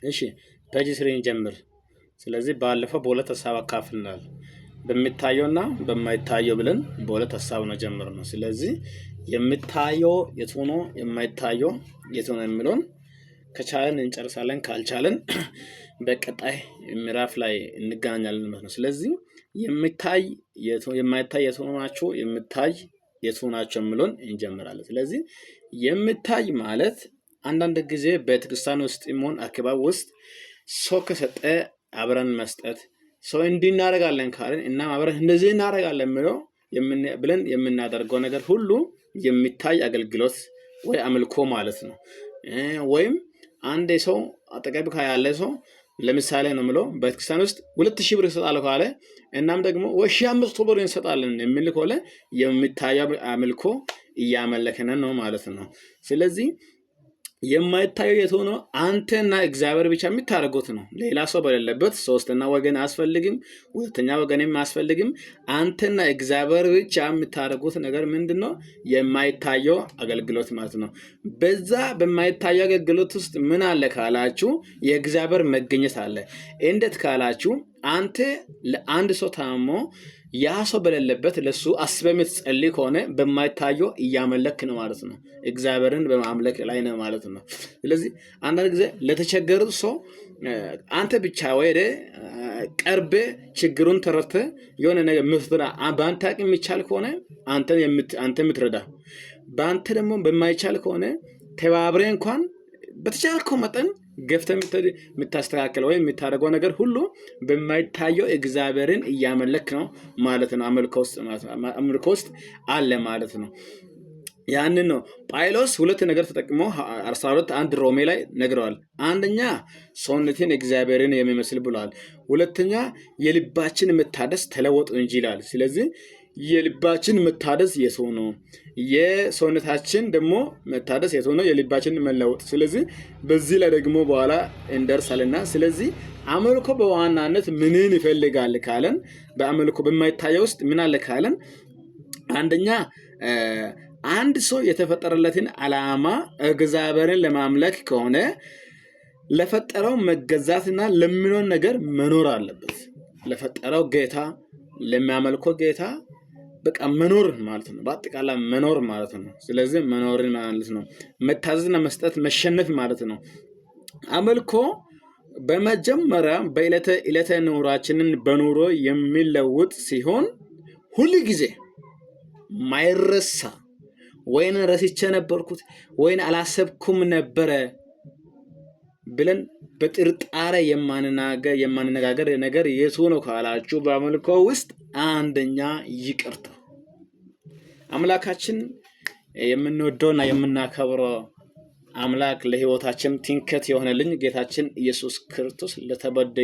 እሺ ፔጅ 3 ጀምር። ስለዚህ ባለፈው በሁለት ሀሳብ አካፍልናል። በሚታየውና በማይታየው ብለን በሁለት ሀሳብ ነው ጀምረናል። ስለዚህ የሚታየው የቱ ነው የማይታየው የቱ ነው የሚለውን ከቻለን እንጨርሳለን፣ ካልቻለን በቀጣይ ምዕራፍ ላይ እንገናኛለን ማለት ነው። ስለዚህ የሚታይ የማይታይ የቱ ናቸው፣ የሚታይ የቱ ናቸው የሚለውን እንጀምራለን። ስለዚህ የሚታይ ማለት አንዳንድ ጊዜ ቤተክርስቲያን ውስጥ ይሁን አካባቢ ውስጥ ሰው ከሰጠ አብረን መስጠት፣ ሰው እንዲህ እናደርጋለን ካለን እና አብረን እንደዚህ እናደርጋለን ብለን የምናደርገው ነገር ሁሉ የሚታይ አገልግሎት ወይ አምልኮ ማለት ነው። ወይም አንድ ሰው አጠገብ ያለ ሰው ለምሳሌ ነው የምለው ቤተክርስቲያን ውስጥ 2000 ብር ይሰጣል ካለ እናም ደግሞ ወይ 1500 ብር እንሰጣለን የሚል ከሆነ የሚታየው አምልኮ እያመለከን ነው ማለት ነው። ስለዚህ የማይታየው የቱ ነው? አንተና እግዚአብሔር ብቻ የምታደርጉት ነው። ሌላ ሰው በሌለበት ሶስተኛ ወገን አያስፈልግም፣ ሁለተኛ ወገንም አያስፈልግም። አንተና እግዚአብሔር ብቻ የምታደርጉት ነገር ምንድነው? የማይታየው አገልግሎት ማለት ነው። በዛ በማይታየው አገልግሎት ውስጥ ምን አለ ካላችሁ የእግዚአብሔር መገኘት አለ። እንዴት ካላችሁ አንተ ለአንድ ሰው ታሞ ያ ሰው በሌለበት ለሱ አስበህ የምትጸልይ ከሆነ በማይታየው እያመለክ ነው ማለት ነው። እግዚአብሔርን በማምለክ ላይ ነው ማለት ነው። ስለዚህ አንዳንድ ጊዜ ለተቸገረ ሰው አንተ ብቻ ወይደ ቀርቤ ችግሩን ተረድተህ የሆነ ነገር ምትራ በአንተ አቅም የሚቻል ከሆነ አንተ የምትረዳ፣ በአንተ ደግሞ በማይቻል ከሆነ ተባብረህ እንኳን በተቻልከው መጠን ገፍተህ የምታስተካክለው ወይ የምታደርገው ነገር ሁሉ በማይታየው እግዚአብሔርን እያመለክ ነው ማለት ነው። አምልኮ ውስጥ አለ ማለት ነው። ያንን ነው ጳውሎስ ሁለት ነገር ተጠቅሞ 12:1 ሮሜ ላይ ነግረዋል። አንደኛ ሰውነትን እግዚአብሔርን የሚመስል ብሏል። ሁለተኛ የልባችን መታደስ ተለወጡ እንጂ ይላል። ስለዚህ የልባችን መታደስ የሰው ነው፣ የሰውነታችን ደግሞ መታደስ የሰው ነው፣ የልባችን መለወጥ። ስለዚህ በዚህ ላይ ደግሞ በኋላ እንደርሳልና ስለዚህ አምልኮ በዋናነት ምንን ይፈልጋል ካለን በአምልኮ በማይታየው ውስጥ ምን አለ ካለን አንደኛ አንድ ሰው የተፈጠረለትን ዓላማ እግዚአብሔርን ለማምለክ ከሆነ ለፈጠረው መገዛትና ለሚሆን ነገር መኖር አለበት። ለፈጠረው ጌታ ለሚያመልከው ጌታ በቃ መኖር ማለት ነው። በአጠቃላይ መኖር ማለት ነው። ስለዚህ መኖር ማለት ነው መታዘዝና መስጠት መሸነፍ ማለት ነው። አምልኮ በመጀመሪያ በዕለተ ኑሯችንን በኑሮ የሚለውጥ ሲሆን ሁሉ ጊዜ ማይረሳ ወይን ረስቼ ነበርኩት ወይን አላሰብኩም ነበረ ብለን በጥርጣሬ የማንነጋገር ነገር የቱ ነው ካላችሁ በአምልኮ ውስጥ አንደኛ ይቅርታ። አምላካችን የምንወደውና የምናከብረው አምላክ ለሕይወታችን ትንከት የሆነልን ጌታችን ኢየሱስ ክርስቶስ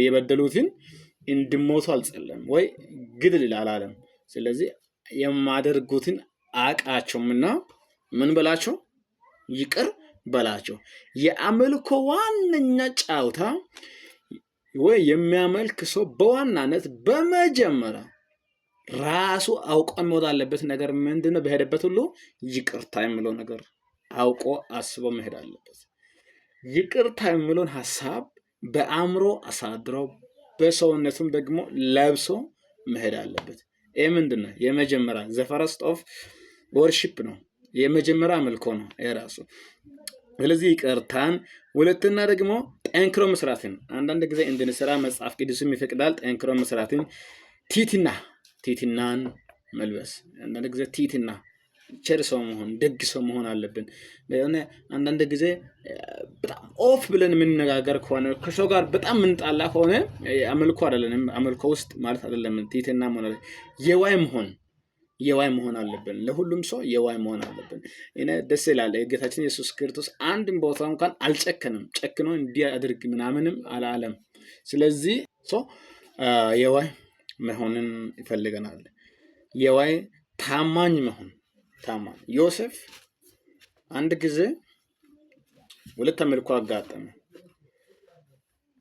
የበደሉትን እንዲሞቱ አልጸለም ወይ ግድል አላለም። ስለዚህ የማደርጉትን አቃቸውምና ምን በላቸው? ይቅር በላቸው። የአምልኮ ዋነኛ ጫውታ ወይ የሚያመልክ ሰው በዋናነት በመጀመሪያ ራሱ አውቆ መውጣት ያለበት ነገር ምንድነው? በሄደበት ሁሉ ይቅርታ የሚለው ነገር አውቆ አስቦ መሄድ አለበት። ይቅርታ የሚለውን ሐሳብ በአእምሮ አሳድሮ በሰውነቱም ደግሞ ለብሶ መሄድ አለበት። ይህ ምንድነው? የመጀመሪያ ዘፈረስት ኦፍ ወርሺፕ ነው። የመጀመሪያ አምልኮ ነው የራሱ። ስለዚህ ይቅርታን፣ ሁለተኛ ደግሞ ጠንክሮ መስራትን አንዳንድ ጊዜ እንድንሰራ መጽሐፍ ቅዱስም ይፈቅዳል። ጠንክሮ መስራትን፣ ትህትናን መልበስ አንዳንድ ጊዜ ትህትና ቸር ሰው መሆን ደግ ሰው መሆን አለብን። አንዳንድ ጊዜ በጣም ኦፍ ብለን የምንነጋገር ከሆነ ከሰው ጋር በጣም የምንጣላ ከሆነ አምልኮ አይደለም። አምልኮ ውስጥ ማለት አይደለም። ትህትና መሆን የዋይ መሆን አለብን። ለሁሉም ሰው የዋይ መሆን አለብን። እኔ ደስ ይላል ጌታችን ኢየሱስ ክርስቶስ አንድም ቦታ እንኳን አልጨከንም። ጨክኖ እንዲህ አድርግ ምናምንም አላለም። ስለዚህ የዋይ መሆንን ይፈልገናል። የዋይ ታማኝ መሆን ታማኝ። ዮሴፍ አንድ ጊዜ ሁለት አምልኮ አጋጠመ።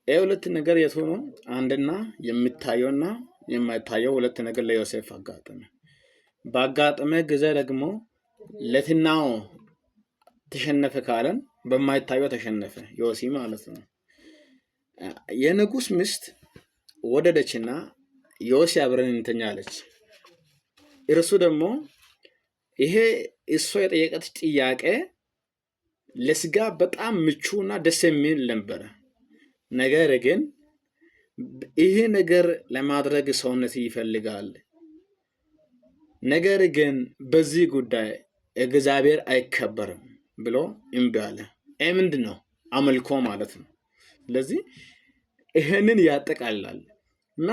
ሁለት ነገር የቱ ነው? አንድና የሚታየውና የማይታየው ሁለት ነገር ለዮሴፍ አጋጠመ። ባጋጠመ ጊዜ ደግሞ ለትናው ተሸነፈ ካለን በማይታየው ተሸነፈ ዮሲ ማለት ነው። የንጉስ ሚስት ወደደችና ዮሴ አብረን እንተኛ አለች። እርሱ ደግሞ ይሄ እሷ የጠየቀች ጥያቄ ለስጋ በጣም ምቹና ደስ የሚል ነበረ። ነገር ግን ይሄ ነገር ለማድረግ ሰውነት ይፈልጋል። ነገር ግን በዚህ ጉዳይ እግዚአብሔር አይከበርም ብሎ እምቢ አለ። ምንድን ነው? አምልኮ ማለት ነው። ስለዚህ ይሄንን ያጠቃልላል እና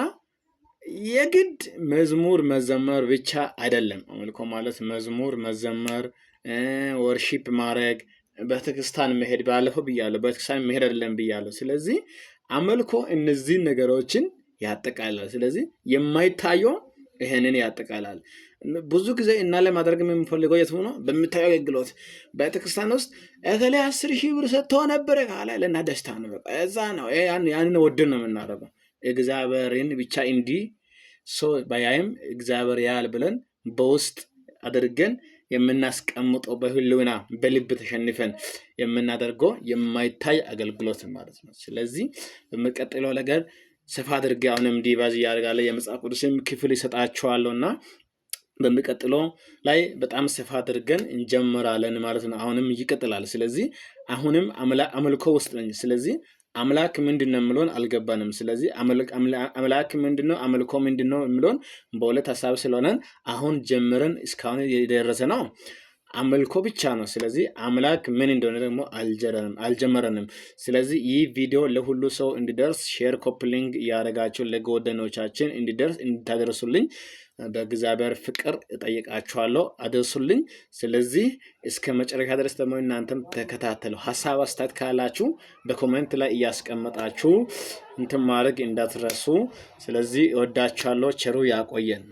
የግድ መዝሙር መዘመር ብቻ አይደለም። አምልኮ ማለት መዝሙር መዘመር፣ ወርሺፕ ማድረግ፣ ቤተክርስቲያን መሄድ ባለፈው ብያለሁ። ቤተክርስቲያን መሄድ አይደለም ብያለሁ። ስለዚህ አምልኮ እነዚህን ነገሮችን ያጠቃልላል። ስለዚህ የማይታየው ይሄንን ያጠቃልላል። ብዙ ጊዜ እና ለማድረግ የምንፈልገው የት ሆኖ በሚታየው አገልግሎት ቤተክርስቲያን ውስጥ እከሌ 10,000 ብር ሰጥቶ ነበር ካለ ለና ደስታ ነው። በቃ እዛ ነው ያንን ወድን ነው የምናደርገው። እግዚአብሔርን ብቻ እንዲህ ሰው ባያይም እግዚአብሔር ያል ብለን በውስጥ አድርገን የምናስቀምጠው በህልውና በልብ ተሸንፈን የምናደርገው የማይታይ አገልግሎት ማለት ነው። ስለዚህ በሚቀጥለው ነገር ሰፋ አድርጌ አሁንም ዲቫዝ ያደርጋለ የመጽሐፍ ቅዱስም ክፍል ይሰጣቸዋለሁና በሚቀጥለው ላይ በጣም ሰፋ አድርገን እንጀምራለን ማለት ነው። አሁንም ይቀጥላል። ስለዚህ አሁንም አምልኮ ውስጥ ነኝ። ስለዚህ አምላክ ምንድነው የሚለውን አልገባንም። ስለዚህ አምላክ ምንድነው አምልኮ ምንድነው የሚለውን በሁለት ሐሳብ ስለሆነ አሁን ጀምረን እስካሁን የደረሰ ነው አምልኮ ብቻ ነው። ስለዚህ አምላክ ምን እንደሆነ ደግሞ አልጀመረንም። ስለዚህ ይህ ቪዲዮ ለሁሉ ሰው እንዲደርስ ሼር ኮፕሊንግ ያደረጋችሁ ለጓደኞቻችን እንዲደርስ እንድታደርሱልኝ በእግዚአብሔር ፍቅር እጠይቃችኋለሁ። አድርሱልኝ። ስለዚህ እስከ መጨረሻ ድረስ ደግሞ እናንተም ተከታተሉ። ሐሳብ አስተያየት ካላችሁ በኮሜንት ላይ እያስቀመጣችሁ እንትን ማድረግ እንዳትረሱ። ስለዚህ እወዳችኋለሁ። ቸሩ ያቆየን።